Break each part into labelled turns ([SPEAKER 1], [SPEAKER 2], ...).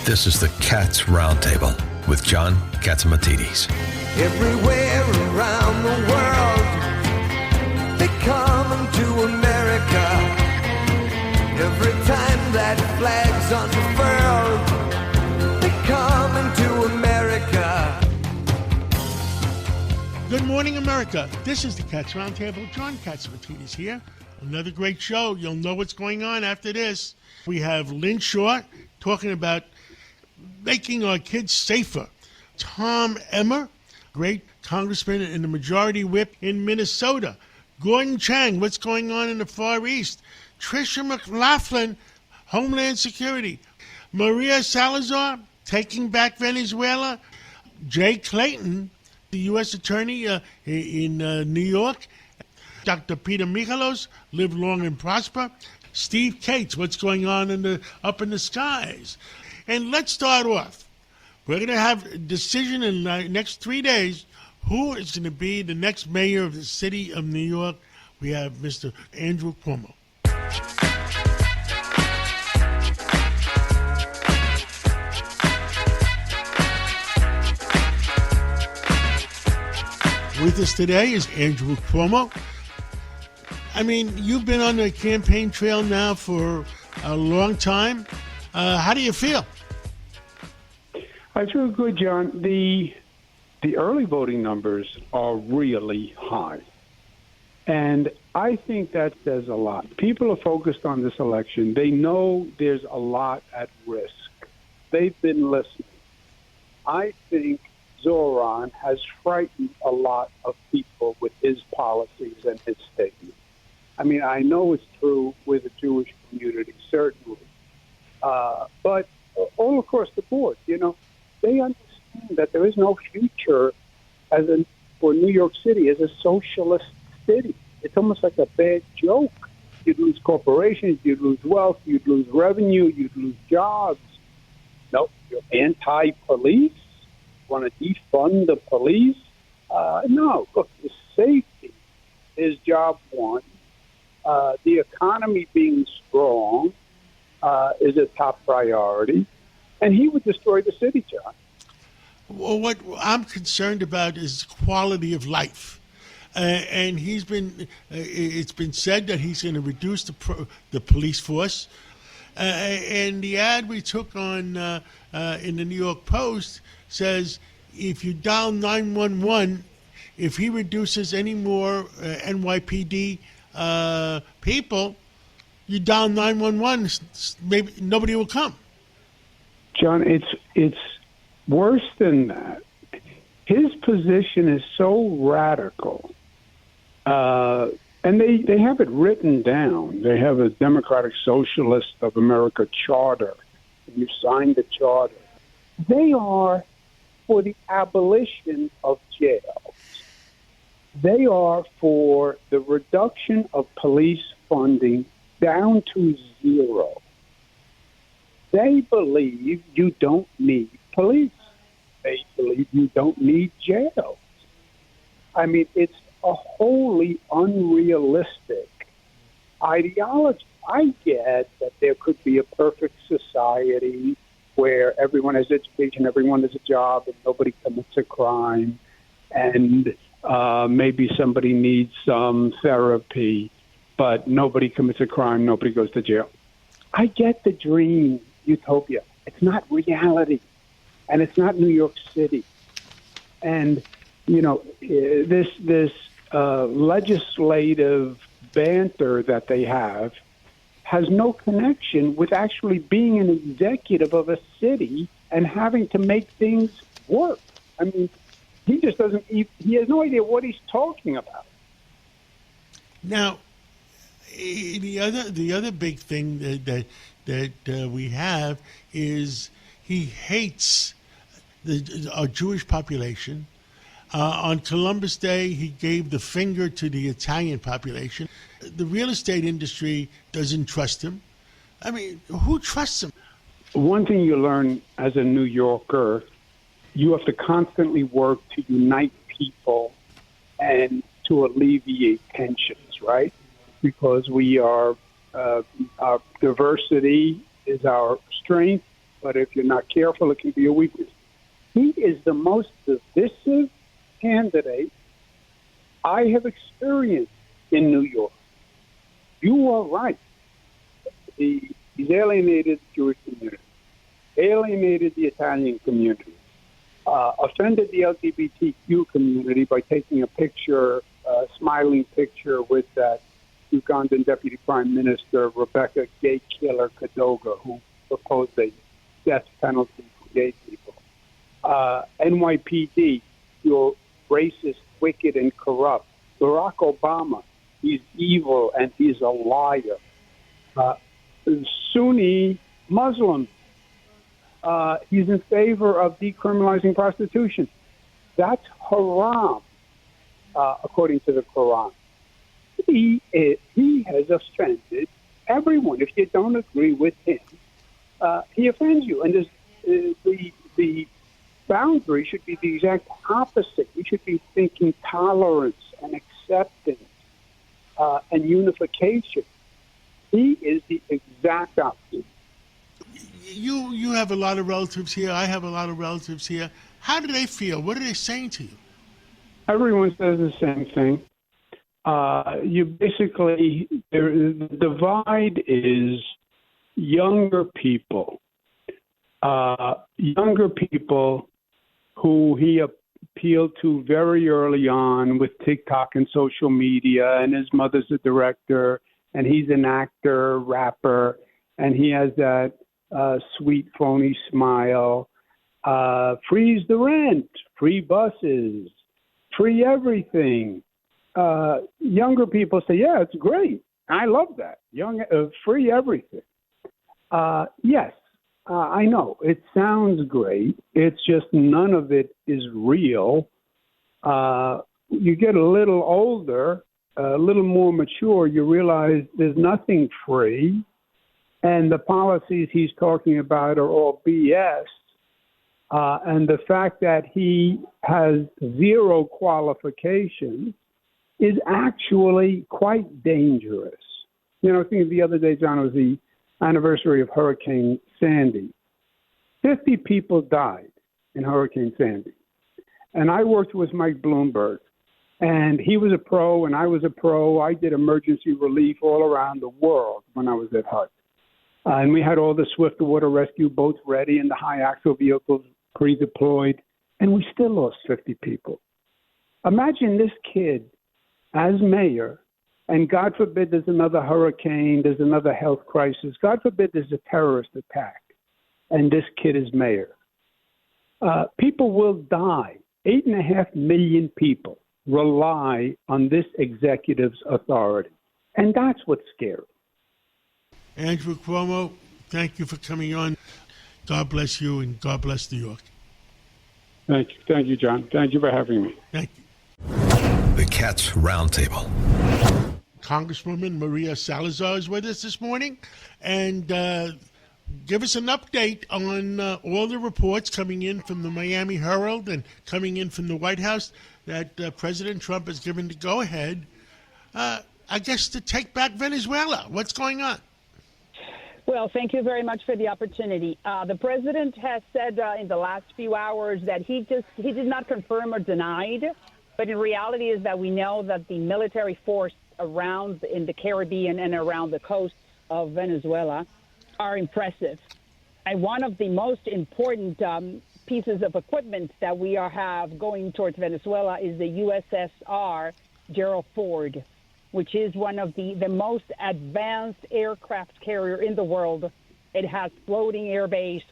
[SPEAKER 1] This is the Cats Roundtable with John Catsimatidis.
[SPEAKER 2] Everywhere around the world, they come to America. Every time that flag's unfurled, they come to America.
[SPEAKER 3] Good morning, America. This is the Cats Roundtable. John Catsimatidis here. Another great show. You'll know what's going on after this. We have Lynn Shaw talking about making our kids safer. Tom Emmer, great congressman and the majority whip in Minnesota. Gordon Chang, what's going on in the Far East. Tricia McLaughlin, Homeland Security. Maria Salazar, taking back Venezuela. Jay Clayton, the U.S. Attorney in New York. Dr. Peter Michalos, live long and prosper. Steve Cates, what's going on up in the skies. And let's start off. We're going to have a decision in the next 3 days who is going to be the next mayor of the city of New York. We have Mr. Andrew Cuomo. With us today is Andrew Cuomo. I mean, you've been on the campaign trail now for a long time. How do you feel?
[SPEAKER 4] I feel good, John. The early voting numbers are really high. And I think that says a lot. People are focused on this election. They know there's a lot at risk. They've been listening. I think Zoran has frightened a lot of people with his policies and his statements. I mean, I know it's true with the Jewish community, certainly. But all across the board, you know, they understand that there is no future for New York City as a socialist city. It's almost like a bad joke. You'd lose corporations, you'd lose wealth, you'd lose revenue, you'd lose jobs. No, you're anti-police? Want to defund the police? No, look, the safety is job one. The economy being strong is a top priority. And he would destroy the city, John.
[SPEAKER 3] Well, what I'm concerned about is quality of life. And it's been said that he's going to reduce the police force. And the ad we took on in the New York Post says if you dial 911, if he reduces any more NYPD people, you dial 911, maybe nobody will come.
[SPEAKER 4] John, it's worse than that. His position is so radical, and they have it written down. They have a Democratic Socialist of America charter, and you sign the charter. They are for the abolition of jails. They are for the reduction of police funding down to zero. They believe you don't need police. They believe you don't need jails. I mean, it's a wholly unrealistic ideology. I get that there could be a perfect society where everyone has education, everyone has a job, and nobody commits a crime, and maybe somebody needs some therapy, but nobody commits a crime, nobody goes to jail. I get the dream utopia. It's not reality, and it's not New York City. And, you know, this legislative banter that they have has no connection with actually being an executive of a city and having to make things work. I mean, he just doesn't. He has no idea what he's talking about.
[SPEAKER 3] Now, the other big thing that we have is he hates our Jewish population. On Columbus Day, he gave the finger to the Italian population. The real estate industry doesn't trust him. I mean, who trusts him?
[SPEAKER 4] One thing you learn as a New Yorker, you have to constantly work to unite people and to alleviate tensions, right? Because we are, our diversity is our strength, but if you're not careful, it can be a weakness. He is the most divisive candidate I have experienced in New York. You are right. He's alienated the Jewish community, alienated the Italian community, offended the LGBTQ community by taking a picture, a smiling picture with that Ugandan Deputy Prime Minister, Rebecca Gay Killer Kadoga, who proposed a death penalty for gay people. NYPD, you're racist, wicked, and corrupt. Barack Obama, he's evil and he's a liar. Sunni Muslim, he's in favor of decriminalizing prostitution. That's haram, according to the Quran. He has offended everyone. If you don't agree with him, he offends you. And the boundary should be the exact opposite. We should be thinking tolerance and acceptance and unification. He is the exact opposite.
[SPEAKER 3] You have a lot of relatives here. I have a lot of relatives here. How do they feel? What are they saying to you?
[SPEAKER 4] Everyone says the same thing. You basically, the divide is younger people. Younger people who he appealed to very early on with TikTok and social media, and his mother's a director, and he's an actor, rapper, and he has that sweet, phony smile. Freeze the rent, free buses, free everything. Younger people say, yeah, it's great. I love that. Free everything. Yes, I know. It sounds great. It's just none of it is real. You get a little older, a little more mature, you realize there's nothing free. And the policies he's talking about are all BS. And the fact that he has zero qualifications is actually quite dangerous. You know, I think the other day, John, it was the anniversary of Hurricane Sandy. 50 people died in Hurricane Sandy. And I worked with Mike Bloomberg, and he was a pro and I was a pro. I did emergency relief all around the world when I was at HUD. And we had all the swift water rescue boats ready and the high axle vehicles pre-deployed, and we still lost 50 people. Imagine this kid as mayor, and God forbid there's another hurricane, there's another health crisis, God forbid there's a terrorist attack, and this kid is mayor. People will die. 8.5 million people rely on this executive's authority, and that's what's scary.
[SPEAKER 3] Andrew Cuomo, thank you for coming on. God bless you, and God bless New York.
[SPEAKER 4] Thank you. Thank you, John. Thank you for having me.
[SPEAKER 3] Thank you.
[SPEAKER 1] The Cats Roundtable.
[SPEAKER 3] Congresswoman Maria Salazar is with us this morning, and give us an update on all the reports coming in from the Miami Herald and coming in from the White House that President Trump has given the go-ahead, I guess, to take back Venezuela. What's going on?
[SPEAKER 5] Well, thank you very much for the opportunity. The president has said in the last few hours that he did not confirm or denied, but in reality is that we know that the military force around in the Caribbean and around the coast of Venezuela are impressive. And one of the most important pieces of equipment that we have going towards Venezuela is the USSR Gerald Ford, which is one of the most advanced aircraft carrier in the world. It has floating airbase.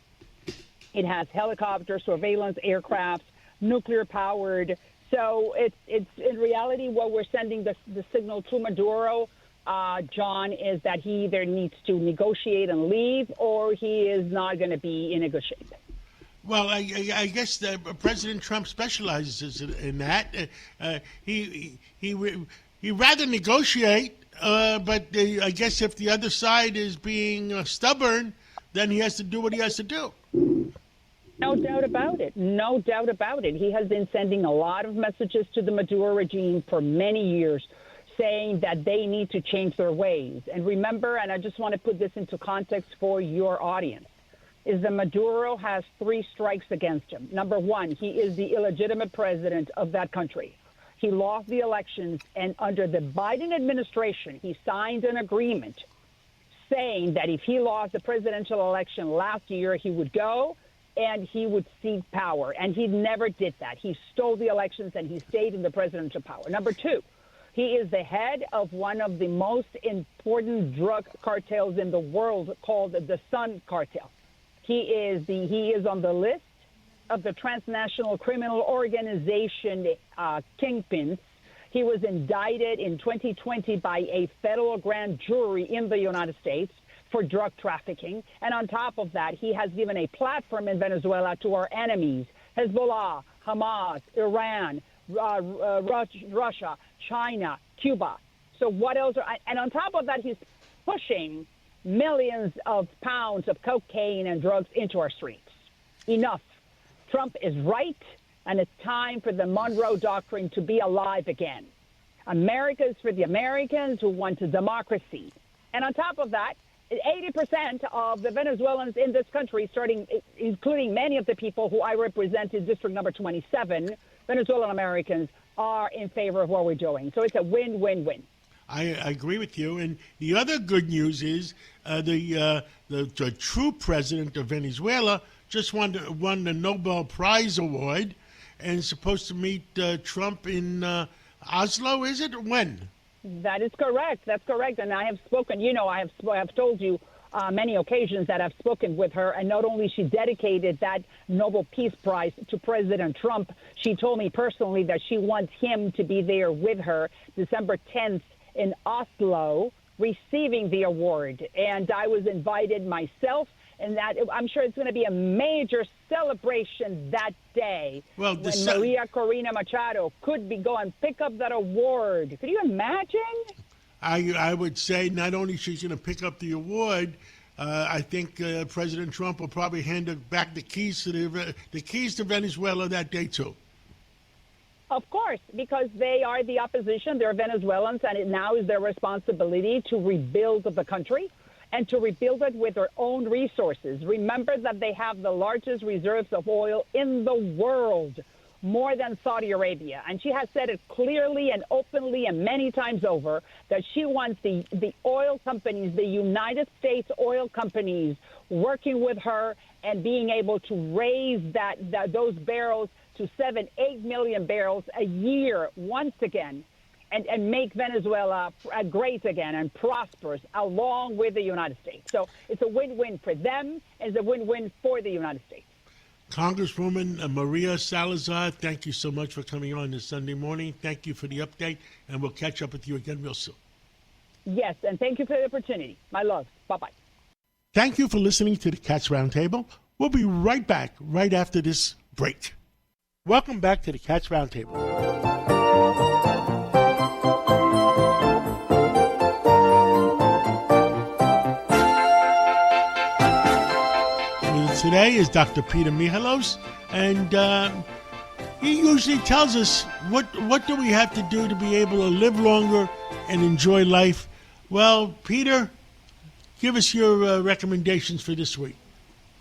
[SPEAKER 5] It has helicopter surveillance aircraft, nuclear powered. So it's in reality what we're sending the signal to Maduro, John, is that he either needs to negotiate and leave or he is not going to be in a good shape.
[SPEAKER 3] Well, I guess President Trump specializes in that. He rather negotiate, but I guess if the other side is being stubborn, then he has to do what he has to do.
[SPEAKER 5] No doubt about it. No doubt about it. He has been sending a lot of messages to the Maduro regime for many years, saying that they need to change their ways. And remember, and I just want to put this into context for your audience, is that Maduro has three strikes against him. Number one, he is the illegitimate president of that country. He lost the elections, and under the Biden administration, he signed an agreement saying that if he lost the presidential election last year, he would go and he would cede power. And he never did that. He stole the elections and he stayed in the presidential power. Number two, he is the head of one of the most important drug cartels in the world called the Sun Cartel. He is on the list of the transnational criminal organization kingpins. He was indicted in 2020 by a federal grand jury in the United States for drug trafficking. And on top of that, he has given a platform in Venezuela to our enemies, Hezbollah, Hamas, Iran, Russia, China, Cuba. So what else? And on top of that, he's pushing millions of pounds of cocaine and drugs into our streets. Enough. Trump is right, and it's time for the Monroe Doctrine to be alive again. America is for the Americans who want a democracy. And on top of that, 80% of the Venezuelans in this country, including many of the people who I represent in District Number 27, Venezuelan Americans, are in favor of what we're doing. So it's a win-win-win.
[SPEAKER 3] I agree with you. And the other good news is the true president of Venezuela just won the Nobel Prize Award and is supposed to meet Trump in Oslo, is it? When?
[SPEAKER 5] That is correct. That's correct. And I have spoken, I have told you many occasions that I've spoken with her. And not only she dedicated that Nobel Peace Prize to President Trump, she told me personally that she wants him to be there with her December 10th in Oslo receiving the award. And I was invited myself, and that I'm sure it's going to be a major celebration that day when Maria Corina Machado could be going pick up that award. Could you imagine?
[SPEAKER 3] I would say not only she's going to pick up the award, I think President Trump will probably hand her back the keys to Venezuela that day too.
[SPEAKER 5] Of course, because they are the opposition. They're Venezuelans, and it now is their responsibility to rebuild the country and to rebuild it with their own resources. Remember that they have the largest reserves of oil in the world, more than Saudi Arabia. And she has said it clearly and openly and many times over that she wants the oil companies, the United States oil companies, working with her and being able to raise those barrels to 7-8 million barrels a year once again, and make Venezuela great again and prosperous along with the United States. So it's a win-win for them, and it's a win-win for the United States.
[SPEAKER 3] Congresswoman Maria Salazar, thank you so much for coming on this Sunday morning. Thank you for the update, and we'll catch up with you again real soon.
[SPEAKER 5] Yes, and thank you for the opportunity. My love. Bye-bye.
[SPEAKER 3] Thank you for listening to the Cats Roundtable. We'll be right back right after this break. Welcome back to the Cats Roundtable. Today is Dr. Peter Michalos, and he usually tells us what do we have to do to be able to live longer and enjoy life. Well, Peter, give us your recommendations for this week.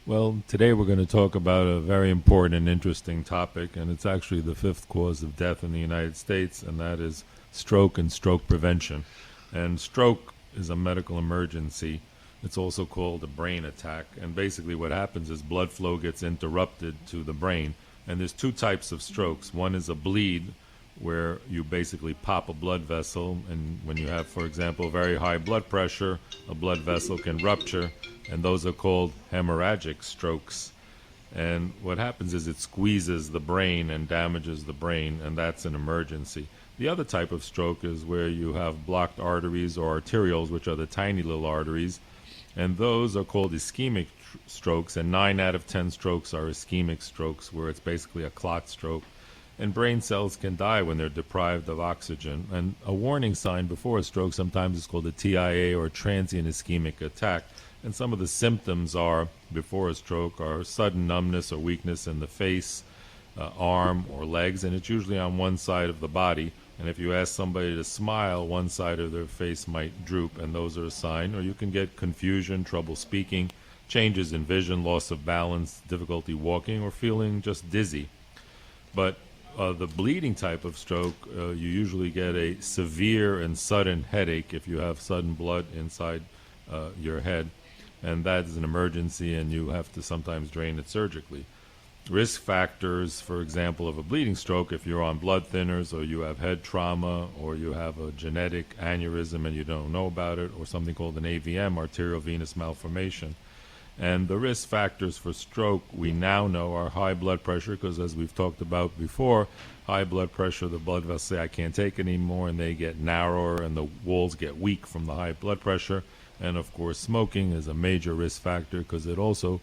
[SPEAKER 6] Well, today we're going to talk about a very important and interesting topic, and it's actually the fifth cause of death in the United States, and that is stroke and stroke prevention. And stroke is a medical emergency. It's also called a brain attack, and basically what happens is blood flow gets interrupted to the brain, and there's two types of strokes. One is a bleed, where you basically pop a blood vessel, and when you have, for example, very high blood pressure, a blood vessel can rupture, and those are called hemorrhagic strokes. And what happens is it squeezes the brain and damages the brain, and that's an emergency. The other type of stroke is where you have blocked arteries or arterioles, which are the tiny little arteries, and those are called ischemic strokes, and 9 out of 10 strokes are ischemic strokes, where it's basically a clot stroke. And brain cells can die when they're deprived of oxygen. And a warning sign before a stroke sometimes is called a TIA, or transient ischemic attack. And some of the symptoms are, before a stroke, are sudden numbness or weakness in the face, arm, or legs, and it's usually on one side of the body. And if you ask somebody to smile, one side of their face might droop, and those are a sign. Or you can get confusion, trouble speaking, changes in vision, loss of balance, difficulty walking, or feeling just dizzy. But the bleeding type of stroke, you usually get a severe and sudden headache if you have sudden blood inside your head, and that is an emergency, and you have to sometimes drain it surgically. Risk factors, for example, of a bleeding stroke, if you're on blood thinners or you have head trauma or you have a genetic aneurysm and you don't know about it, or something called an AVM, arteriovenous malformation. And the risk factors for stroke we now know are high blood pressure, because as we've talked about before, high blood pressure, the blood vessels say, I can't take it anymore, and they get narrower and the walls get weak from the high blood pressure. And of course, smoking is a major risk factor, because it also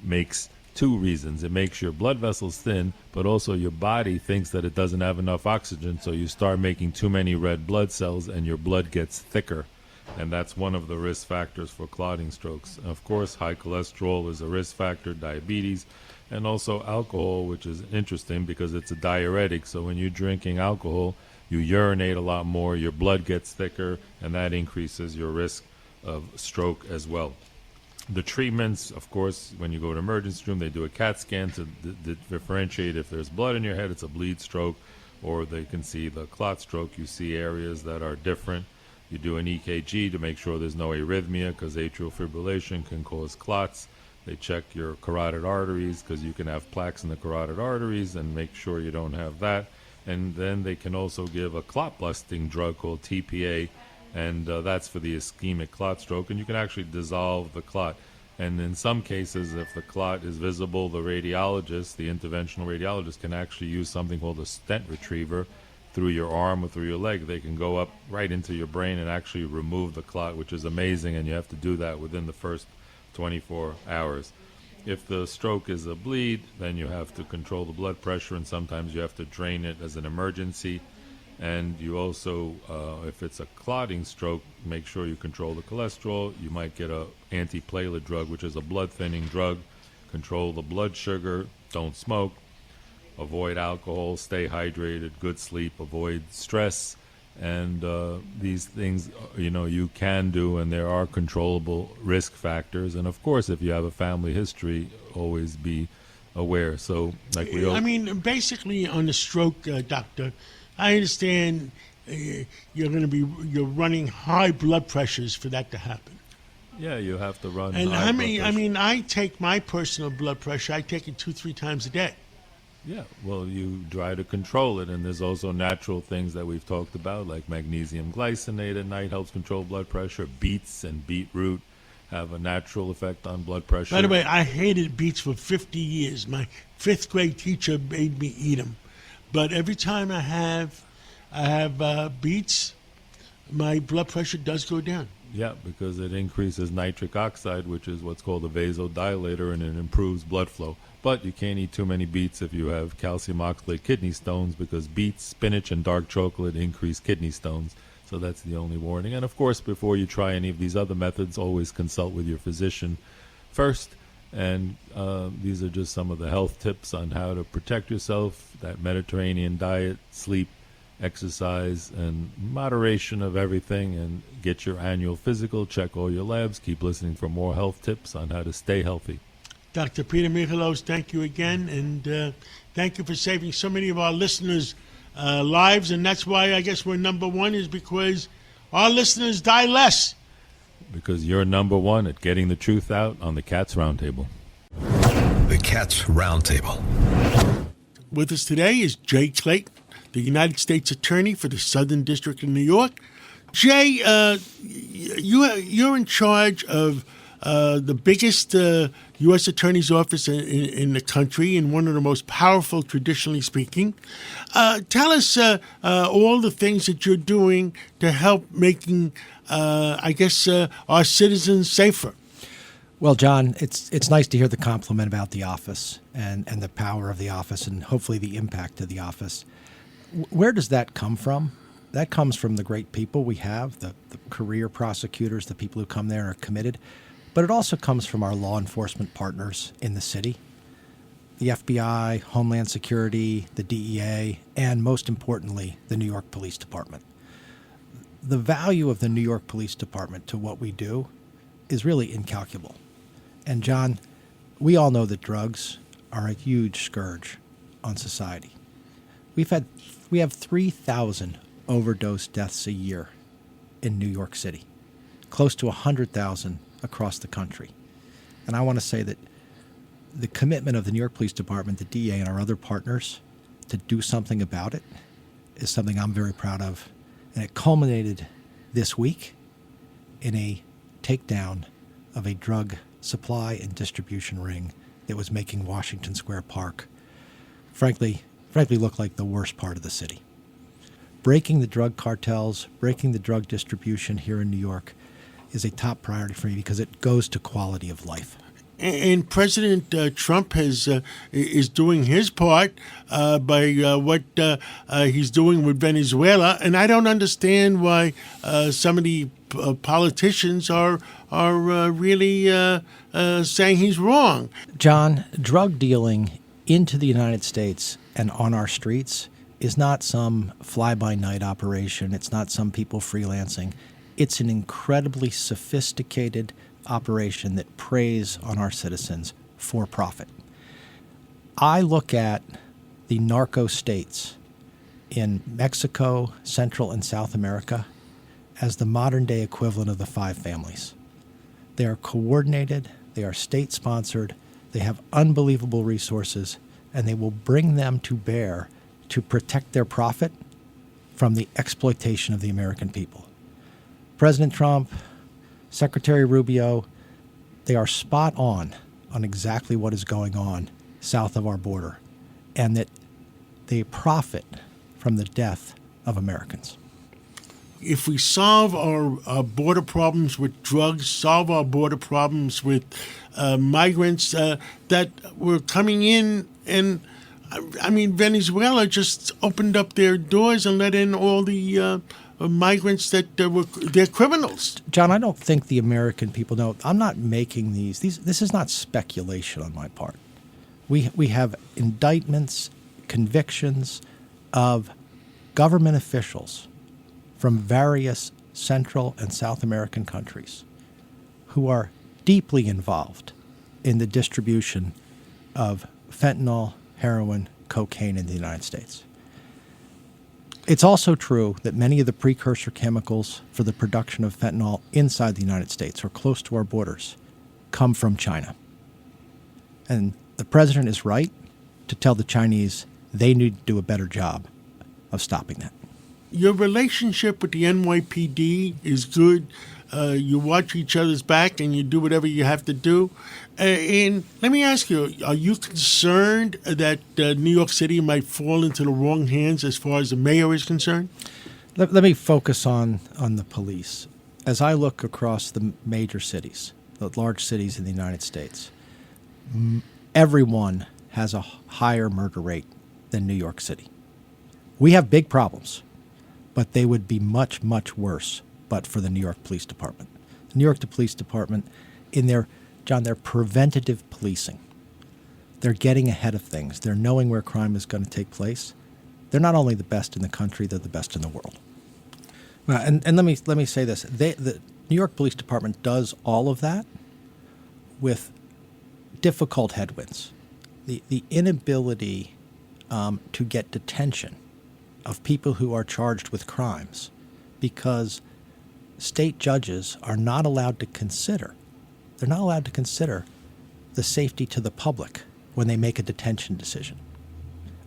[SPEAKER 6] makes two reasons. It makes your blood vessels thin, but also your body thinks that it doesn't have enough oxygen, so you start making too many red blood cells and your blood gets thicker. And that's one of the risk factors for clotting strokes. Of course, high cholesterol is a risk factor, diabetes, and also alcohol, which is interesting because it's a diuretic. So when you're drinking alcohol, you urinate a lot more, your blood gets thicker, and that increases your risk of stroke as well. The treatments, of course, when you go to emergency room, they do a CAT scan to differentiate if there's blood in your head, it's a bleed stroke, or they can see the clot stroke. You see areas that are different. You do an EKG to make sure there's no arrhythmia, because atrial fibrillation can cause clots. They check your carotid arteries, because you can have plaques in the carotid arteries, and make sure you don't have that. And then they can also give a clot-busting drug called TPA, and that's for the ischemic clot stroke, and you can actually dissolve the clot. And in some cases, if the clot is visible, the radiologist, the interventional radiologist, can actually use something called a stent retriever through your arm or through your leg. They can go up right into your brain and actually remove the clot, which is amazing, and you have to do that within the first 24 hours. If the stroke is a bleed, then you have to control the blood pressure, and sometimes you have to drain it as an emergency. And you also, if it's a clotting stroke, make sure you control the cholesterol. You might get a antiplatelet drug, which is a blood thinning drug. Control the blood sugar. Don't smoke. Avoid alcohol. Stay hydrated. Good sleep. Avoid stress. And these things, you can do, and there are controllable risk factors. And of course, if you have a family history, always be aware. So, like
[SPEAKER 3] basically on the stroke, doctor, I understand you're running high blood pressures for that to happen.
[SPEAKER 6] Yeah, you have to run.
[SPEAKER 3] And I take my personal blood pressure. I take it 2-3 times a day.
[SPEAKER 6] Yeah, well, you try to control it, and there's also natural things that we've talked about, like magnesium glycinate at night helps control blood pressure. Beets and beetroot have a natural effect on blood pressure.
[SPEAKER 3] By the way, I hated beets for 50 years. My 5th grade teacher made me eat them. But every time I have beets, my blood pressure does go down.
[SPEAKER 6] Yeah, because it increases nitric oxide, which is what's called a vasodilator, and it improves blood flow. But you can't eat too many beets if you have calcium oxalate kidney stones, because beets, spinach, and dark chocolate increase kidney stones. So that's the only warning. And of course, before you try any of these other methods, always consult with your physician first. And these are just some of the health tips on how to protect yourself. That Mediterranean diet, sleep, exercise, and moderation of everything. And get your annual physical, check all your labs. Keep listening for more health tips on how to stay healthy.
[SPEAKER 3] Dr. Peter Michalos, thank you again. And thank you for saving so many of our listeners' lives. And that's why I guess we're number one, is because our listeners die less.
[SPEAKER 6] Because you're number one at getting the truth out on the Cats Roundtable.
[SPEAKER 1] The Cats Roundtable.
[SPEAKER 3] With us today is Jay Clayton, the United States Attorney for the Southern District of New York. Jay, you're in charge of the biggest U.S. Attorney's Office in the country, and one of the most powerful, traditionally speaking. Tell us all the things that you're doing to help making, our citizens safer.
[SPEAKER 7] Well, John, it's nice to hear the compliment about the office and the power of the office, and hopefully the impact of the office. Where does that come from? That comes from the great people we have, the career prosecutors, the people who come there and are committed. But it also comes from our law enforcement partners in the city, the FBI, Homeland Security, the DEA, and most importantly, the New York Police Department. The value of the New York Police Department to what we do is really incalculable. And John, we all know that drugs are a huge scourge on society. We have 3,000 overdose deaths a year in New York City, close to 100,000 across the country. And I want to say that the commitment of the New York Police Department, the DA, and our other partners to do something about it is something I'm very proud of. And it culminated this week in a takedown of a drug supply and distribution ring that was making Washington Square Park, frankly look like the worst part of the city. Breaking the drug cartels, breaking the drug distribution here in New York is a top priority for me because it goes to quality of life.
[SPEAKER 3] And President Trump is doing his part by what he's doing with Venezuela, and I don't understand why some of the politicians are really saying he's wrong.
[SPEAKER 7] John, drug dealing into the United States and on our streets is not some fly-by-night operation. It's not some people freelancing. It's an incredibly sophisticated operation that preys on our citizens for profit. I look at the narco states in Mexico, Central and South America as the modern-day equivalent of the five families. They are coordinated, they are state-sponsored, they have unbelievable resources, and they will bring them to bear to protect their profit from the exploitation of the American people. President Trump, Secretary Rubio, they are spot on exactly what is going on south of our border, and that they profit from the death of Americans.
[SPEAKER 3] If we solve our border problems with drugs, solve our border problems with migrants that were coming in, and I mean, Venezuela just opened up their doors and let in all the migrants that they're criminals.
[SPEAKER 7] John, I don't think the American people know. I'm not making these. This is not speculation on my part. We have indictments, convictions of government officials from various Central and South American countries who are deeply involved in the distribution of fentanyl, heroin, cocaine in the United States. It's also true that many of the precursor chemicals for the production of fentanyl inside the United States or close to our borders come from China. And the president is right to tell the Chinese they need to do a better job of stopping that.
[SPEAKER 3] Your relationship with the NYPD is good. You watch each other's back and you do whatever you have to do. And let me ask you, are you concerned that New York City might fall into the wrong hands as far as the mayor is concerned?
[SPEAKER 7] Let me focus on the police. As I look across the major cities, the large cities in the United States, everyone has a higher murder rate than New York City. We have big problems, but they would be much, much worse but for the New York Police Department. The New York Police Department, in their preventative policing, they're getting ahead of things. They're knowing where crime is going to take place. They're not only the best in the country, they're the best in the world. And let me say this. The New York Police Department does all of that with difficult headwinds. The inability to get detention of people who are charged with crimes because state judges are not allowed to consider. They're not allowed to consider the safety to the public when they make a detention decision.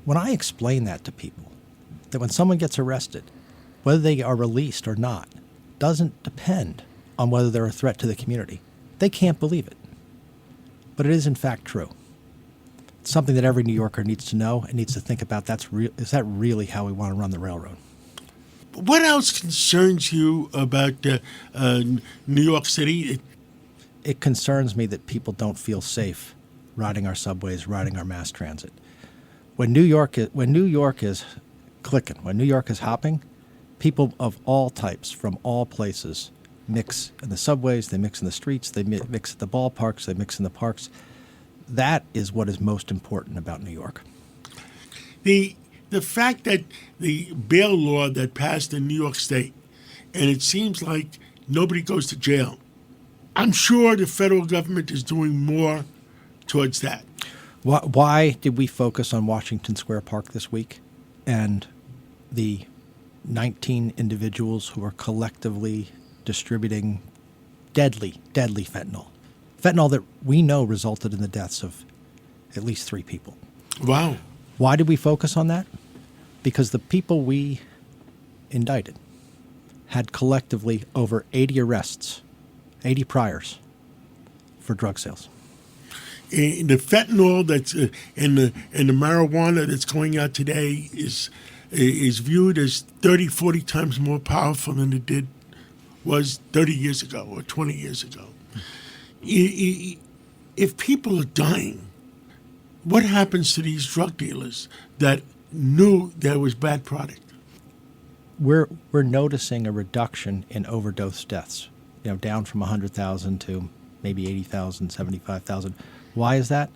[SPEAKER 7] When I explain that to people, that when someone gets arrested, whether they are released or not doesn't depend on whether they're a threat to the community, they can't believe it. But it is in fact true. It's something that every New Yorker needs to know and needs to think about. Is that really how we want to run the railroad?
[SPEAKER 3] What else concerns you about New York City?
[SPEAKER 7] It concerns me that people don't feel safe riding our subways, riding our mass transit. When New York is clicking, when New York is hopping, people of all types from all places mix in the subways, they mix in the streets, they mix at the ballparks, they mix in the parks. That is what is most important about New York.
[SPEAKER 3] The fact that the bail law that passed in New York State, and it seems like nobody goes to jail I'm sure the federal government is doing more towards that.
[SPEAKER 7] Why did we focus on Washington Square Park this week and the 19 individuals who are collectively distributing deadly fentanyl? Fentanyl that we know resulted in the deaths of at least 3 people.
[SPEAKER 3] Wow.
[SPEAKER 7] Why did we focus on that? Because the people we indicted had collectively over 80 arrests, 80 priors for drug sales.
[SPEAKER 3] The fentanyl that's in the marijuana that's going out today is viewed as 30, 40 times more powerful than it was 30 years ago or 20 years ago. If people are dying, what happens to these drug dealers that knew there was bad product?
[SPEAKER 7] We're noticing a reduction in overdose deaths, down from 100,000 to maybe 80,000, 75,000. Why is that?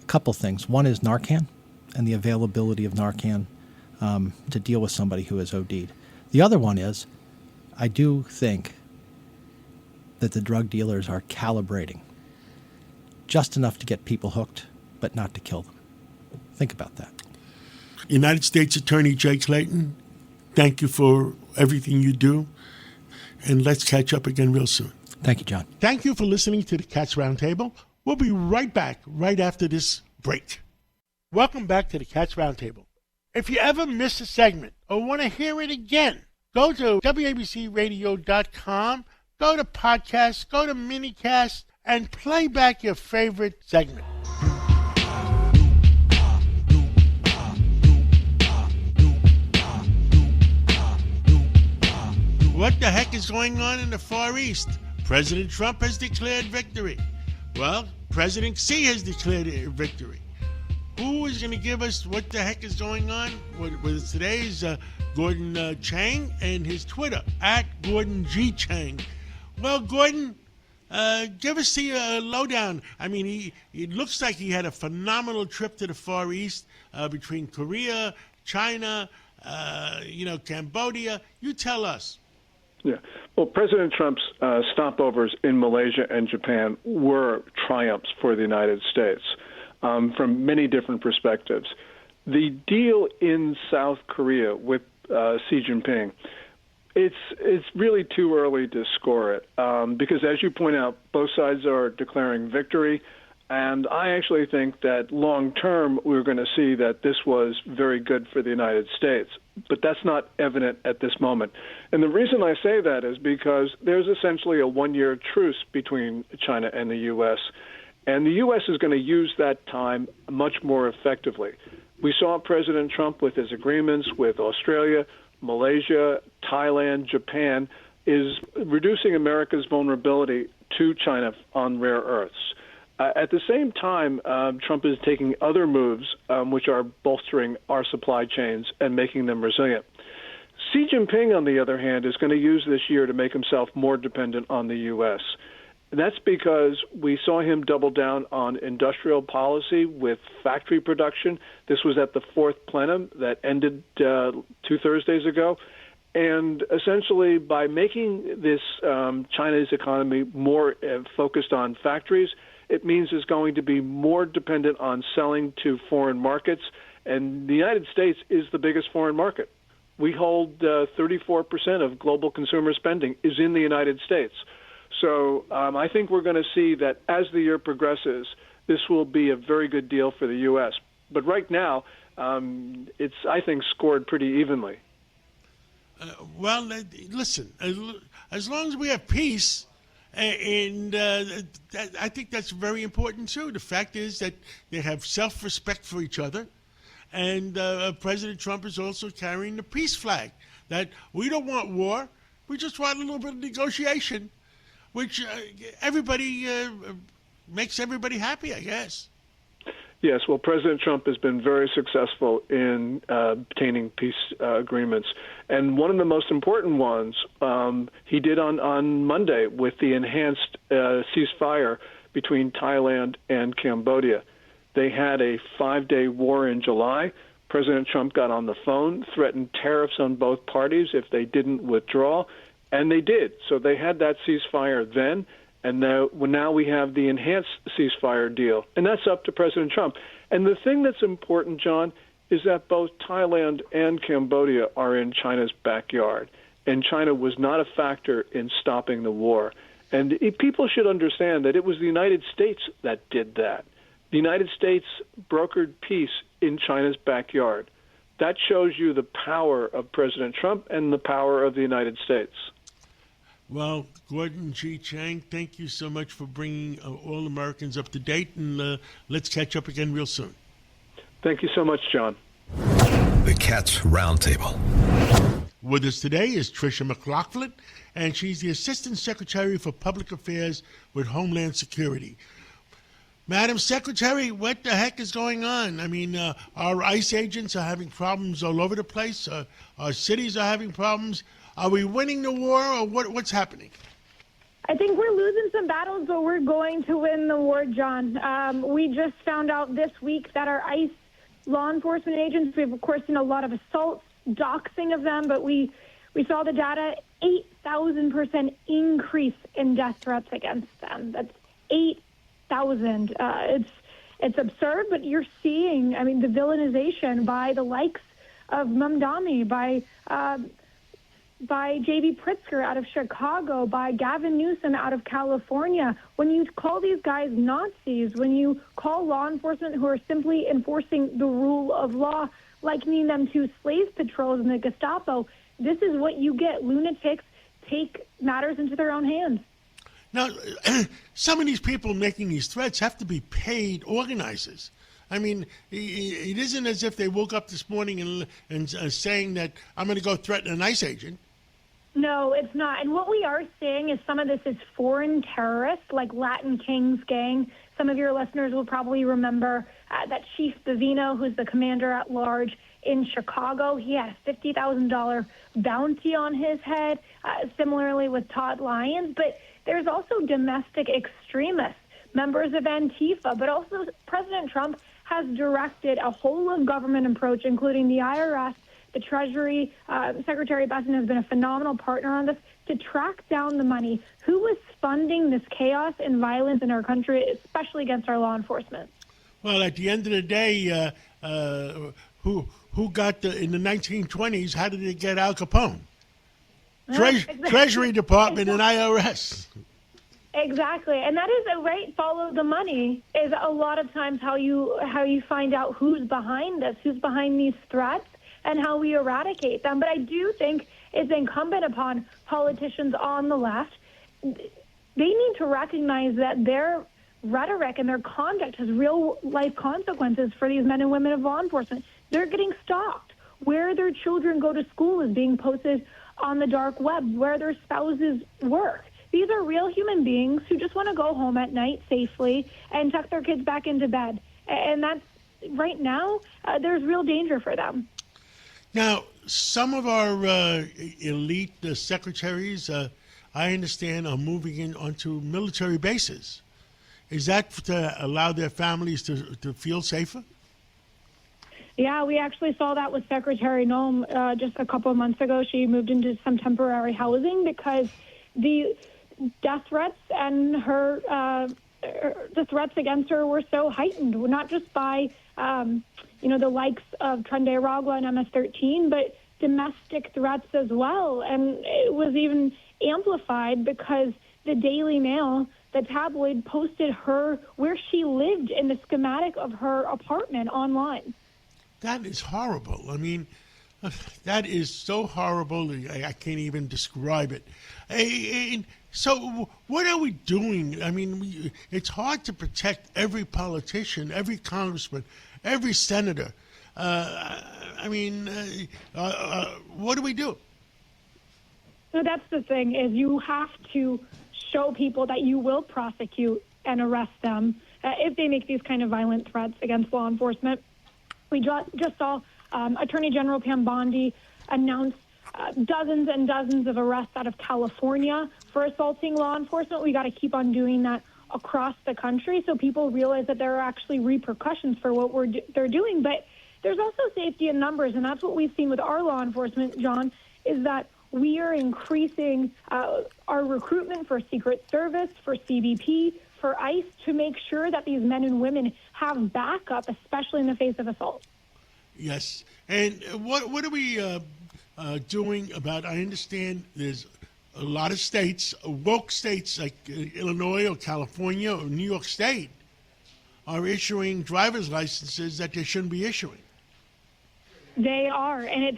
[SPEAKER 7] A couple things. One is Narcan and the availability of Narcan to deal with somebody who has OD'd. The other one is I do think that the drug dealers are calibrating just enough to get people hooked, but not to kill them. Think about that.
[SPEAKER 3] United States Attorney Jay Clayton, thank you for everything you do, and let's catch up again real soon.
[SPEAKER 7] Thank you, John.
[SPEAKER 3] Thank you for listening to the Cats Roundtable. We'll be right back right after this break. Welcome back to the Cats Roundtable. If you ever miss a segment or want to hear it again, go to WABCRadio.com, go to podcasts, go to minicast, and play back your favorite segment. What the heck is going on in the Far East? President Trump has declared victory. Well, President Xi has declared victory. Who is going to give us what the heck is going on? With today's Gordon Chang and his Twitter, @Gordon G. Chang. Well, Gordon, give us the lowdown. I mean, it looks like he had a phenomenal trip to the Far East between Korea, China, Cambodia. You tell us.
[SPEAKER 8] Yeah. Well, President Trump's stopovers in Malaysia and Japan were triumphs for the United States from many different perspectives. The deal in South Korea with Xi Jinping, it's really too early to score it because, as you point out, both sides are declaring victory. And I actually think that long term, we're going to see that this was very good for the United States. But that's not evident at this moment. And the reason I say that is because there's essentially a one-year truce between China and the U.S., and the U.S. is going to use that time much more effectively. We saw President Trump with his agreements with Australia, Malaysia, Thailand, Japan, is reducing America's vulnerability to China on rare earths. At the same time, Trump is taking other moves which are bolstering our supply chains and making them resilient. Xi Jinping, on the other hand, is going to use this year to make himself more dependent on the U.S. That's because we saw him double down on industrial policy with factory production. This was at the fourth plenum that ended 2 Thursdays ago. And essentially, by making this China's economy more focused on factories, it means it's going to be more dependent on selling to foreign markets. And the United States is the biggest foreign market. We hold 34% of global consumer spending is in the United States. So I think we're going to see that as the year progresses, this will be a very good deal for the U.S. But right now, it's, I think, scored pretty evenly.
[SPEAKER 3] Well, listen, as long as we have peace, and I think that's very important, too. The fact is that they have self-respect for each other, and President Trump is also carrying the peace flag, that we don't want war, we just want a little bit of negotiation, which everybody makes everybody happy, I guess.
[SPEAKER 8] Yes, well, President Trump has been very successful in obtaining peace agreements. And one of the most important ones he did on Monday with the enhanced ceasefire between Thailand and Cambodia. They had a 5-day war in July. President Trump got on the phone, threatened tariffs on both parties if they didn't withdraw, and they did. So they had that ceasefire then, And now we have the enhanced ceasefire deal, and that's up to President Trump. And the thing that's important, John, is that both Thailand and Cambodia are in China's backyard, and China was not a factor in stopping the war. And people should understand that it was the United States that did that. The United States brokered peace in China's backyard. That shows you the power of President Trump and the power of the United States.
[SPEAKER 3] Well, Gordon G. Chang, thank you so much for bringing all Americans up to date, and let's catch up again real soon.
[SPEAKER 8] Thank you so much, John.
[SPEAKER 1] The Cats Roundtable.
[SPEAKER 3] With us today is Tricia McLaughlin, and she's the Assistant Secretary for Public Affairs with Homeland Security. Madam Secretary, what the heck is going on? I mean, our ICE agents are having problems all over the place. Our cities are having problems. Are we winning the war, or what's happening?
[SPEAKER 9] I think we're losing some battles, but we're going to win the war, John. We just found out this week that our ICE law enforcement agents, we've, of course, seen a lot of assaults, doxing of them, but we saw the data, 8,000% increase in death threats against them. That's 8,000. It's absurd, but you're seeing, I mean, the villainization by the likes of Mamdani, by J.B. Pritzker out of Chicago, by Gavin Newsom out of California. When you call these guys Nazis, when you call law enforcement who are simply enforcing the rule of law, likening them to slave patrols in the Gestapo, this is what you get. Lunatics take matters into their own hands.
[SPEAKER 3] Now, some of these people making these threats have to be paid organizers. I mean, it isn't as if they woke up this morning and saying that I'm going to go threaten an ICE agent.
[SPEAKER 9] No, it's not. And what we are seeing is some of this is foreign terrorists, like Latin Kings gang. Some of your listeners will probably remember that Chief Bavino, who's the commander at large in Chicago. He had a $50,000 bounty on his head, similarly with Todd Lyons. But there's also domestic extremists, members of Antifa, but also President Trump has directed a whole-of-government approach, including the IRS, the Treasury. Secretary Besson has been a phenomenal partner on this, to track down the money. Who is funding this chaos and violence in our country, especially against our law enforcement?
[SPEAKER 3] Well, at the end of the day, who got in the 1920s, how did it get Al Capone?
[SPEAKER 9] Exactly.
[SPEAKER 3] Treasury Department and IRS.
[SPEAKER 9] Exactly, and that is a right. Follow the money is a lot of times how you find out who's behind this, who's behind these threats, and how we eradicate them. But I do think it's incumbent upon politicians on the left. They need to recognize that their rhetoric and their conduct has real life consequences for these men and women of law enforcement. They're getting stalked. Where their children go to school is being posted on the dark web. Where their spouses work. These are real human beings who just want to go home at night safely and tuck their kids back into bed. And that's, right now, there's real danger for them.
[SPEAKER 3] Now, some of our elite secretaries, I understand, are moving in onto military bases. Is that to allow their families to feel safer?
[SPEAKER 9] Yeah, we actually saw that with Secretary Noem just a couple of months ago. She moved into some temporary housing because the death threats and the threats against her were so heightened, not just by the likes of Tren Aragua and MS-13, but domestic threats as well. And it was even amplified because the Daily Mail, the tabloid, posted where she lived in the schematic of her apartment online.
[SPEAKER 3] That is horrible. I mean, that is so horrible, I can't even describe it. So what are we doing? I mean, it's hard to protect every politician, every congressman, every senator. What do we do?
[SPEAKER 9] So that's the thing, is you have to show people that you will prosecute and arrest them if they make these kind of violent threats against law enforcement. We just saw Attorney General Pam Bondi announce dozens and dozens of arrests out of California for assaulting law enforcement. We got to keep on doing that across the country so people realize that there are actually repercussions for what they're doing. But there's also safety in numbers, and that's what we've seen with our law enforcement, John, is that We are increasing our recruitment for Secret Service, for CBP, for ICE to make sure that these men and women have backup, especially in the face of assault.
[SPEAKER 3] Yes. And what are we doing about, I understand there's a lot of states, woke states like Illinois or California or New York State are issuing driver's licenses that they shouldn't be issuing.
[SPEAKER 9] They are. And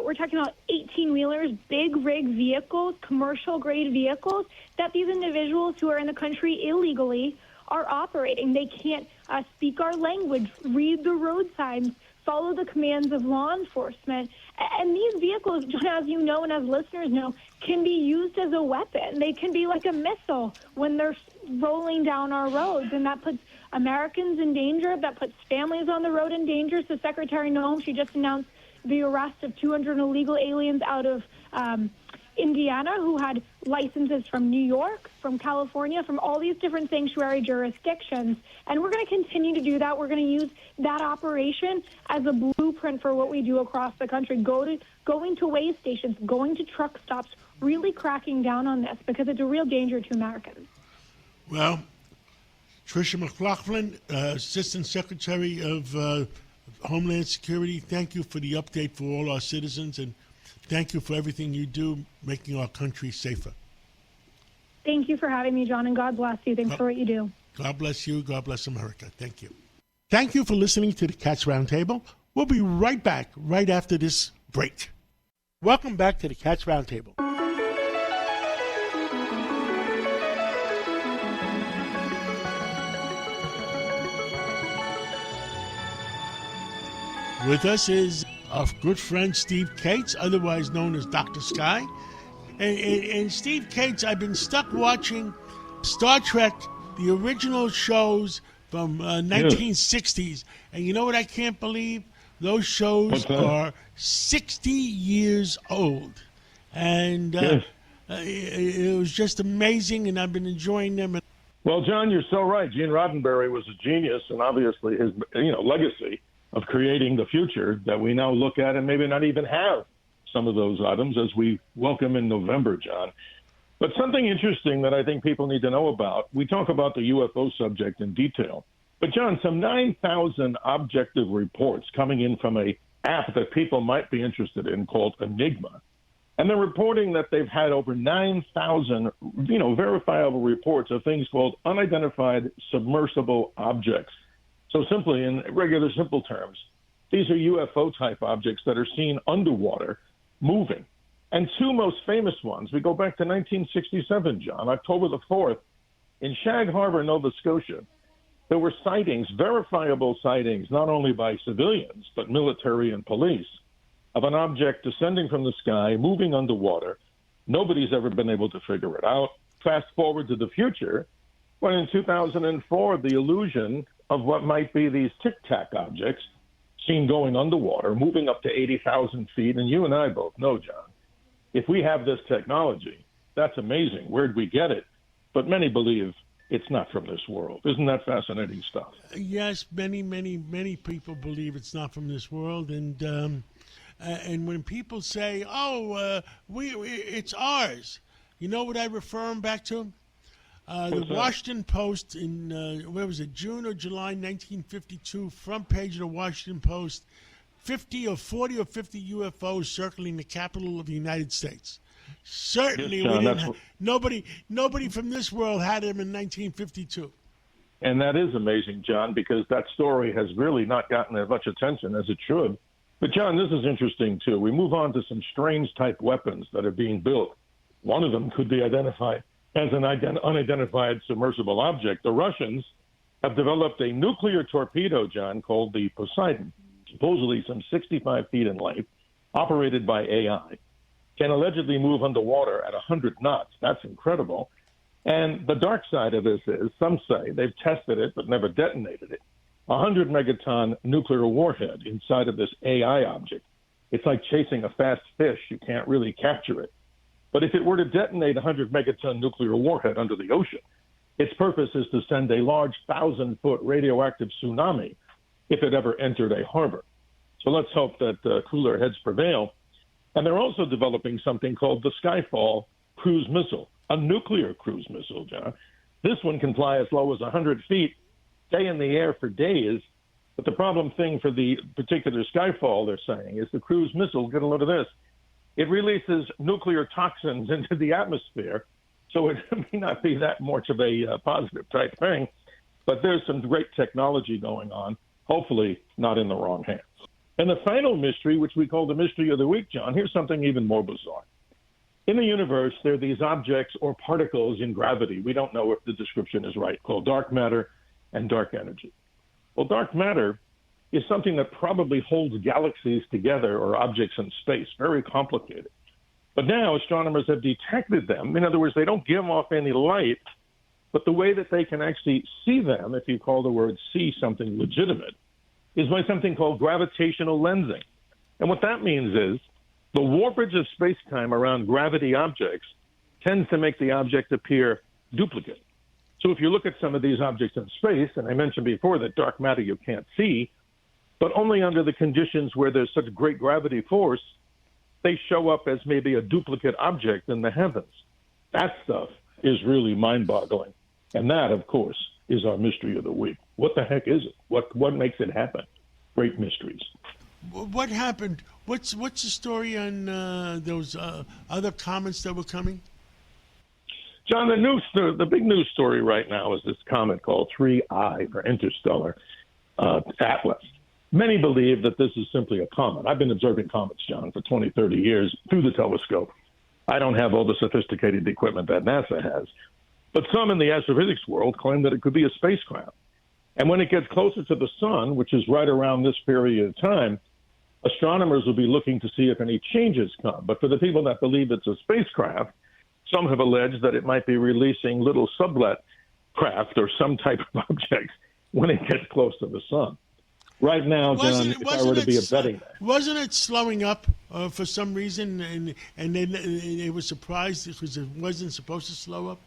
[SPEAKER 9] we're talking about 18-wheelers, big rig vehicles, commercial-grade vehicles that these individuals who are in the country illegally are operating. They can't speak our language, read the road signs, follow the commands of law enforcement. And these vehicles, John, as you know and as listeners know, can be used as a weapon. They can be like a missile when they're rolling down our roads, and that puts Americans in danger, that puts families on the road in danger. So Secretary Noem, she just announced the arrest of 200 illegal aliens out of Indiana who had licenses from New York, from California, from all these different sanctuary jurisdictions. And we're going to continue to do that. We're going to use that operation as a blueprint for what we do across the country, going to weigh stations, going to truck stops, really cracking down on this because it's a real danger to Americans.
[SPEAKER 3] Well, Tricia McLaughlin, Assistant Secretary of Homeland Security, thank you for the update for all our citizens, and thank you for everything you do making our country safer.
[SPEAKER 9] Thank you for having me, John, and God bless you. Thanks for what you do.
[SPEAKER 3] God bless you. God bless America. Thank you. Thank you for listening to the Cats Roundtable. We'll be right back right after this break. Welcome back to the Cats Roundtable. With us is our good friend Steve Cates, otherwise known as Dr. Sky. And Steve Cates, I've been stuck watching Star Trek, the original shows from 1960s. And you know what I can't believe? Those shows are 60 years old. And it was just amazing, and I've been enjoying them.
[SPEAKER 10] Well, John, you're so right. Gene Roddenberry was a genius, and obviously his legacy of creating the future that we now look at and maybe not even have some of those items as we welcome in November, John. But something interesting that I think people need to know about, we talk about the UFO subject in detail, but John, some 9,000 objective reports coming in from a app that people might be interested in called Enigma. And they're reporting that they've had over 9,000, verifiable reports of things called unidentified submersible objects. So simply, in regular simple terms, these are UFO-type objects that are seen underwater, moving. And two most famous ones, we go back to 1967, John, October the 4th, in Shag Harbor, Nova Scotia. There were sightings, verifiable sightings, not only by civilians, but military and police, of an object descending from the sky, moving underwater. Nobody's ever been able to figure it out. Fast forward to the future, when in 2004, the illusion of what might be these tic-tac objects seen going underwater, moving up to 80,000 feet. And you and I both know, John, if we have this technology, that's amazing. Where'd we get it? But many believe it's not from this world. Isn't that fascinating stuff?
[SPEAKER 3] Yes, many people believe it's not from this world. And when people say, it's ours, you know what I refer them back to? The Washington Post in, June or July 1952, front page of the Washington Post, 40 or 50 UFOs circling the capital of the United States. Certainly, nobody from this world had them in 1952.
[SPEAKER 10] And that is amazing, John, because that story has really not gotten as much attention as it should. But, John, this is interesting, too. We move on to some strange type weapons that are being built. One of them could be identified as an unidentified submersible object. The Russians have developed a nuclear torpedo, John, called the Poseidon, supposedly some 65 feet in length, operated by AI, can allegedly move underwater at 100 knots. That's incredible. And the dark side of this is, some say they've tested it but never detonated it. 100 megaton nuclear warhead inside of this AI object. It's like chasing a fast fish. You can't really capture it. But if it were to detonate a 100 megaton nuclear warhead under the ocean, its purpose is to send a large 1,000-foot radioactive tsunami if it ever entered a harbor. So let's hope that cooler heads prevail. And they're also developing something called the Skyfall cruise missile, a nuclear cruise missile, John. This one can fly as low as 100 feet, stay in the air for days. But the problem thing for the particular Skyfall, they're saying, is the cruise missile, get a load of this, it releases nuclear toxins into the atmosphere. So it may not be that much of a positive type thing, but there's some great technology going on, hopefully not in the wrong hands. And the final mystery, which we call the mystery of the week, John, here's something even more bizarre. In the universe, there are these objects or particles in gravity. We don't know if the description is right, called dark matter and dark energy. Well, dark matter is something that probably holds galaxies together or objects in space, very complicated. But now astronomers have detected them. In other words, they don't give off any light, but the way that they can actually see them, if you call the word see something legitimate, is by something called gravitational lensing. And what that means is the warpage of space-time around gravity objects tends to make the object appear duplicate. So if you look at some of these objects in space, and I mentioned before that dark matter you can't see, but only under the conditions where there's such great gravity force, they show up as maybe a duplicate object in the heavens. That stuff is really mind-boggling. And that, of course, is our mystery of the week. What the heck is it? What makes it happen? Great mysteries.
[SPEAKER 3] What happened? What's the story on those other comments that were coming?
[SPEAKER 10] John, the big news story right now is this comet called 3I for Interstellar Atlas. Many believe that this is simply a comet. I've been observing comets, John, for 20, 30 years through the telescope. I don't have all the sophisticated equipment that NASA has. But some in the astrophysics world claim that it could be a spacecraft. And when it gets closer to the sun, which is right around this period of time, astronomers will be looking to see if any changes come. But for the people that believe it's a spacecraft, some have alleged that it might be releasing little sublet craft or some type of objects when it gets close to the sun. Right now, John, if I were to be a betting man.
[SPEAKER 3] Wasn't it slowing up for some reason, and then they were surprised because it wasn't supposed to slow up?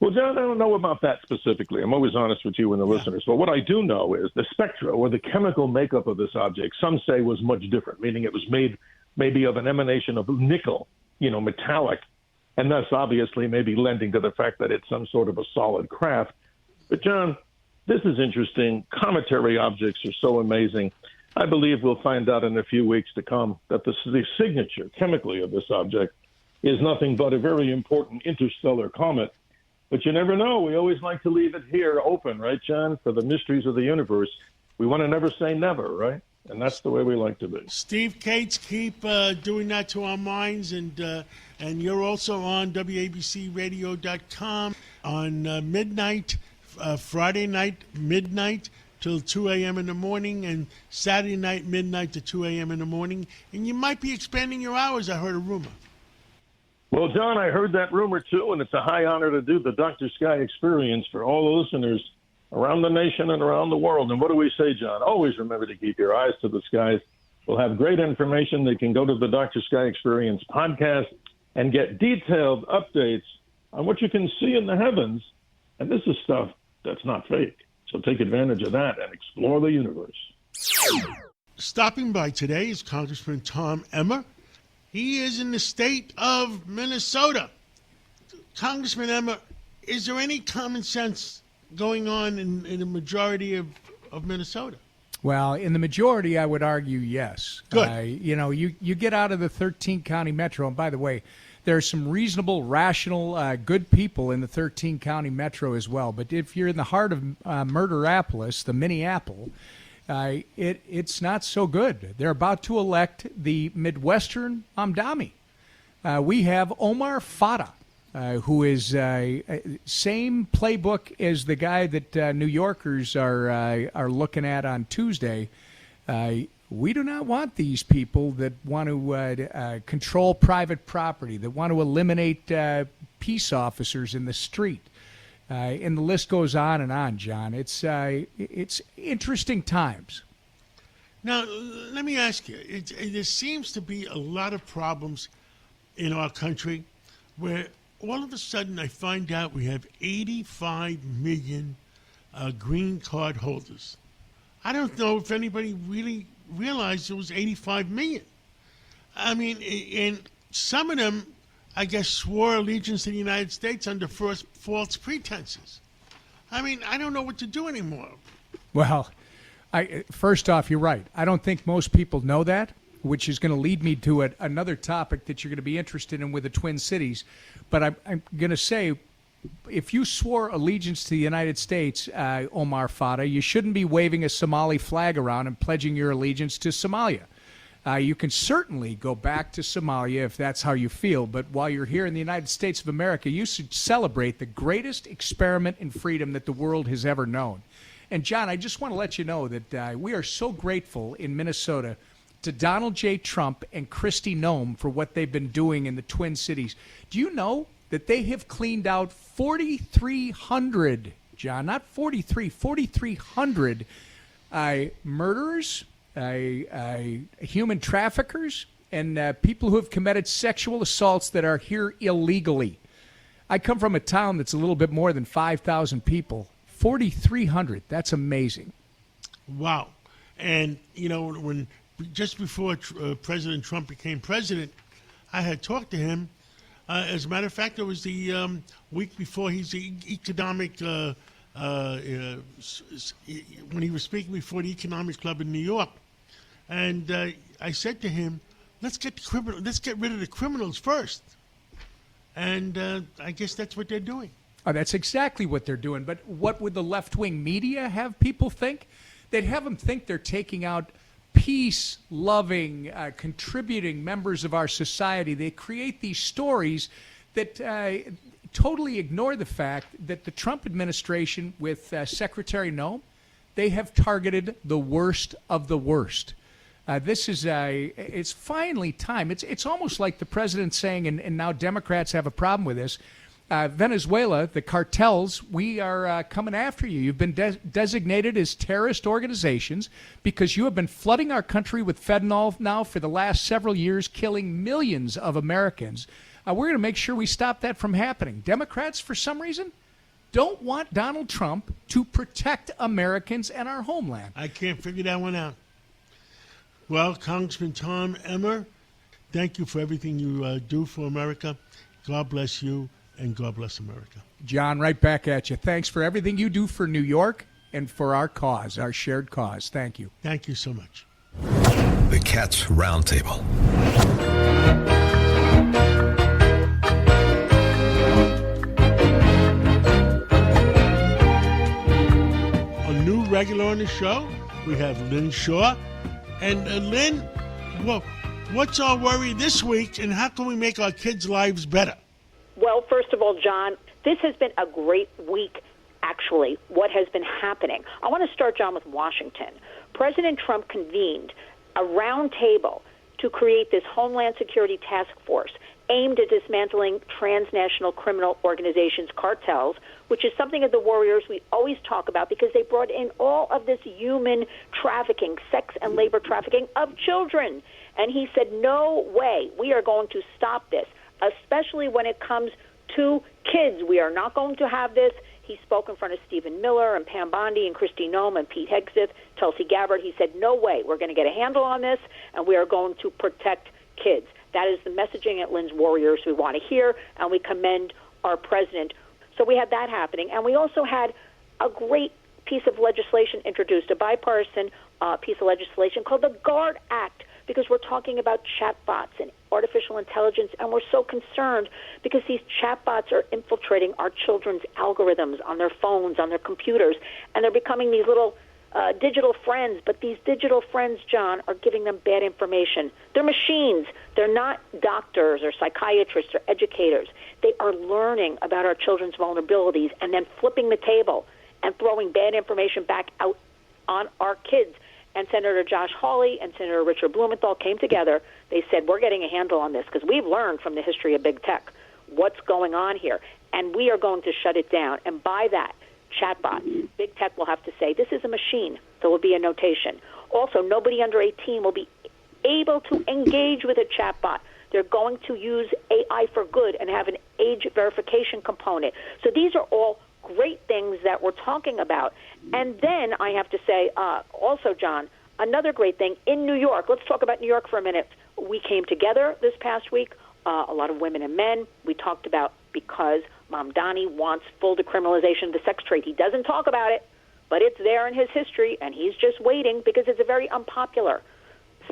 [SPEAKER 10] Well, John, I don't know about that specifically. I'm always honest with you and the listeners. But what I do know is the spectra or the chemical makeup of this object, some say was much different, meaning it was made maybe of an emanation of nickel, metallic, and thus obviously maybe lending to the fact that it's some sort of a solid craft. But, John, this is interesting. Cometary objects are so amazing. I believe we'll find out in a few weeks to come that the signature chemically of this object is nothing but a very important interstellar comet. But you never know. We always like to leave it here open, right, John, for the mysteries of the universe. We want to never say never, right? And that's the way we like to be.
[SPEAKER 3] Steve Cates, keep doing that to our minds. And you're also on WABCRadio.com on midnight, Friday night, midnight till 2 a.m. in the morning, and Saturday night, midnight to 2 a.m. in the morning. And you might be expanding your hours, I heard a rumor.
[SPEAKER 10] Well, John, I heard that rumor, too, and it's a high honor to do the Dr. Sky experience for all the listeners around the nation and around the world. And what do we say, John? Always remember to keep your eyes to the skies. We'll have great information. They can go to the Dr. Sky Experience podcast and get detailed updates on what you can see in the heavens. And this is stuff that's not fake. So take advantage of that and explore the universe.
[SPEAKER 3] Stopping by today is Congressman Tom Emmer. He is in the state of Minnesota. Congressman Emmer, is there any common sense going on in the majority of Minnesota?
[SPEAKER 11] Well, in the majority, I would argue yes.
[SPEAKER 3] Good.
[SPEAKER 11] You get out of the 13-county metro, and by the way, there are some reasonable, rational, good people in the 13-county metro as well. But if you're in the heart of Murderapolis, the Minneapolis, it's not so good. They're about to elect the Midwestern Amdami. We have Omar Fata, who is same playbook as the guy that New Yorkers are looking at on Tuesday. We do not want these people that want to control private property, that want to eliminate peace officers in the street. And the list goes on, John. It's interesting times.
[SPEAKER 3] Now, let me ask you. There seems to be a lot of problems in our country where all of a sudden I find out we have 85 million green card holders. I don't know if anybody really realized it was 85 million. I mean, and some of them, I guess, swore allegiance to the United States under false pretenses. I mean, I don't know what to do anymore.
[SPEAKER 11] Well, first off, you're right. I don't think most people know that, which is going to lead me to another topic that you're going to be interested in with the Twin Cities. But I'm going to say, if you swore allegiance to the United States, Omar Fada, you shouldn't be waving a Somali flag around and pledging your allegiance to Somalia. You can certainly go back to Somalia if that's how you feel, but while you're here in the United States of America, you should celebrate the greatest experiment in freedom that the world has ever known. And, John, I just want to let you know that we are so grateful in Minnesota to Donald J. Trump and Kristi Noem for what they've been doing in the Twin Cities. Do you know that they have cleaned out 4,300, John, not 43, 4,300 murderers, human traffickers, and people who have committed sexual assaults that are here illegally. I come from a town that's a little bit more than 5,000 people. 4,300. That's amazing.
[SPEAKER 3] Wow. And, you know, when just before President Trump became president, I had talked to him. As a matter of fact, it was the week before his economic, when he was speaking before the Economic Club in New York. And I said to him, let's get rid of the criminals first. And I guess that's what they're doing.
[SPEAKER 11] Oh, that's exactly what they're doing. But what would the left-wing media have people think? They'd have them think they're taking out peace-loving, contributing members of our society. They create these stories that totally ignore the fact that the Trump administration with Secretary Noem, they have targeted the worst of the worst. It's finally time. It's almost like the president saying, and now Democrats have a problem with this, Venezuela, the cartels, we are coming after you. You've been designated as terrorist organizations because you have been flooding our country with fentanyl now for the last several years, killing millions of Americans. We're going to make sure we stop that from happening. Democrats, for some reason, don't want Donald Trump to protect Americans and our homeland.
[SPEAKER 3] I can't figure that one out. Well, Congressman Tom Emmer, thank you for everything you do for America. God bless you. And God bless America.
[SPEAKER 11] John, right back at you. Thanks for everything you do for New York and for our cause, our shared cause. Thank you.
[SPEAKER 3] Thank you so much.
[SPEAKER 1] The Cats Roundtable.
[SPEAKER 3] A new regular on the show, we have Lynn Shaw. And Lynn, well, what's our worry this week, and how can we make our kids' lives better?
[SPEAKER 12] Well, first of all, John, this has been a great week, actually, what has been happening. I want to start, John, with Washington. President Trump convened a roundtable to create this Homeland Security Task Force aimed at dismantling transnational criminal organizations, cartels, which is something of the warriors we always talk about because they brought in all of this human trafficking, sex and labor trafficking of children. And he said, no way, we are going to stop this, especially when it comes to kids. We are not going to have this. He spoke in front of Stephen Miller and Pam Bondi and Kristi Noem and Pete Hegseth, Tulsi Gabbard. He said, no way, we're going to get a handle on this, and we are going to protect kids. That is the messaging at Lynn's Warriors we want to hear, and we commend our president. So we had that happening, and we also had a great piece of legislation introduced, a bipartisan piece of legislation called the GUARD Act, because we're talking about chatbots and artificial intelligence, and we're so concerned because these chatbots are infiltrating our children's algorithms on their phones, on their computers, and they're becoming these little digital friends. But these digital friends, John, are giving them bad information. They're machines. They're not doctors or psychiatrists or educators. They are learning about our children's vulnerabilities and then flipping the table and throwing bad information back out on our kids. And Senator Josh Hawley and Senator Richard Blumenthal came together. They said, we're getting a handle on this because we've learned from the history of big tech what's going on here, and we are going to shut it down. And by that, chatbots, big tech will have to say, this is a machine. There will be a notation. Also, nobody under 18 will be able to engage with a chatbot. They're going to use AI for good and have an age verification component. So these are all great things that we're talking about. And then I have to say, also, John, another great thing in New York. Let's talk about New York for a minute. we came together this past week, a lot of women and men. We talked about because Mamdani wants full decriminalization of the sex trade. He doesn't talk about it, but it's there in his history, and he's just waiting because it's a very unpopular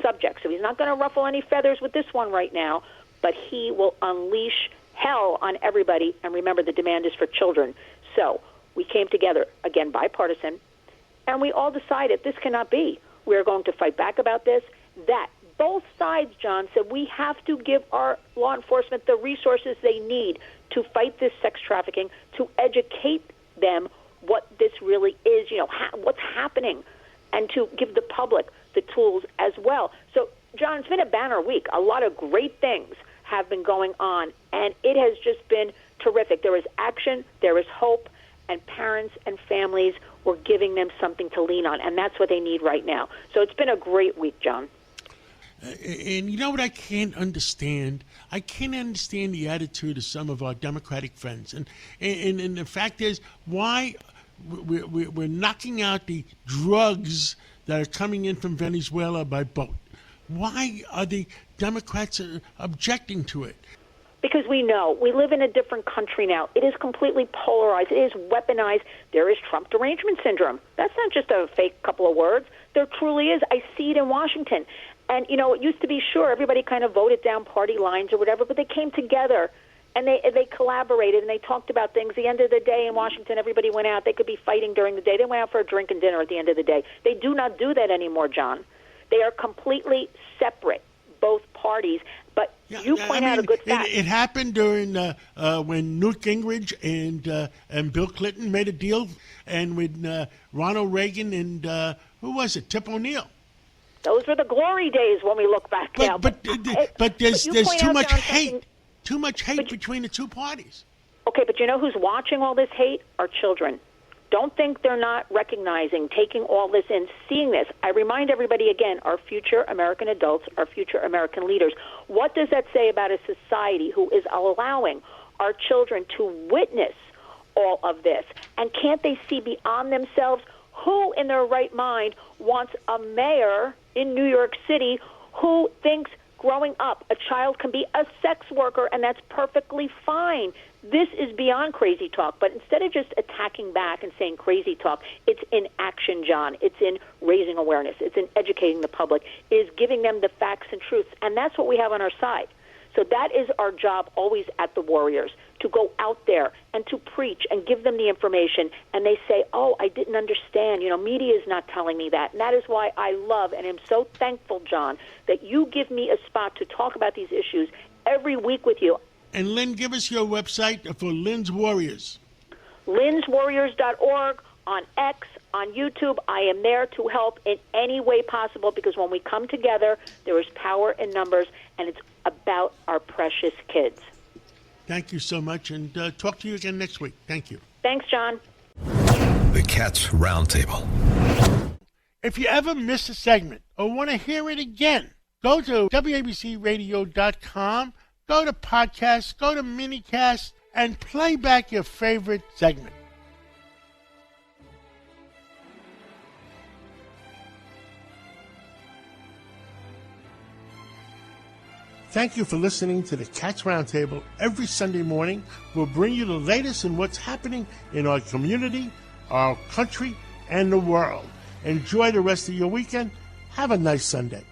[SPEAKER 12] subject. So he's not going to ruffle any feathers with this one right now, but he will unleash hell on everybody. And remember, the demand is for children. So we came together, again, bipartisan, and we all decided this cannot be. We're going to fight back about this. That both sides, John, said we have to give our law enforcement the resources they need to fight this sex trafficking, to educate them what this really is, what's happening, and to give the public the tools as well. So, John, it's been a banner week. A lot of great things have been going on, and it has just been terrific. There is action, there is hope, and parents and families, we're giving them something to lean on, and that's what they need right now. So it's been a great week, John.
[SPEAKER 3] And you know what I can't understand? I can't understand the attitude of some of our Democratic friends. And the fact is, why we're knocking out the drugs that are coming in from Venezuela by boat. Why are the Democrats objecting to it?
[SPEAKER 12] Because we know we live in a different country now. It is completely polarized. It is weaponized. There is Trump derangement syndrome. That's not just a fake couple of words. There truly is. I see it in Washington. And, it used to be, sure, everybody kind of voted down party lines or whatever, but they came together and they collaborated and they talked about things. At the end of the day in Washington, everybody went out. They could be fighting during the day. They went out for a drink and dinner at the end of the day. They do not do that anymore, John. They are completely separate, both parties. But you point out a good fact.
[SPEAKER 3] It happened during when Newt Gingrich and Bill Clinton made a deal, and with Ronald Reagan and who was it, Tip O'Neill.
[SPEAKER 12] Those were the glory days when we look back now.
[SPEAKER 3] But there's too much hate. Too much hate between the two parties.
[SPEAKER 12] Okay, but you know who's watching all this hate? Our children. Don't think they're not recognizing, taking all this in, seeing this. I remind everybody again, our future American adults, our future American leaders. What does that say about a society who is allowing our children to witness all of this? And can't they see beyond themselves? Who in their right mind wants a mayor in New York City who thinks growing up a child can be a sex worker and that's perfectly fine? This is beyond crazy talk, but instead of just attacking back and saying crazy talk, it's in action, John. It's in raising awareness. It's in educating the public. It is giving them the facts and truths, and that's what we have on our side. So that is our job always at the Warriors, to go out there and to preach and give them the information, and they say, oh, I didn't understand. Media is not telling me that, and that is why I love and am so thankful, John, that you give me a spot to talk about these issues every week with you.
[SPEAKER 3] And Lynn, give us your website for Lynn's Warriors.
[SPEAKER 12] Lynn'sWarriors.org, on X, on YouTube. I am there to help in any way possible, because when we come together, there is power in numbers, and it's about our precious kids.
[SPEAKER 3] Thank you so much, and talk to you again next week. Thank you.
[SPEAKER 12] Thanks, John.
[SPEAKER 1] The Cats Roundtable.
[SPEAKER 3] If you ever miss a segment or want to hear it again, go to WABCRadio.com. Go to podcasts, go to minicast, and play back your favorite segment. Thank you for listening to the Cats Roundtable. Every Sunday morning, we'll bring you the latest in what's happening in our community, our country, and the world. Enjoy the rest of your weekend. Have a nice Sunday.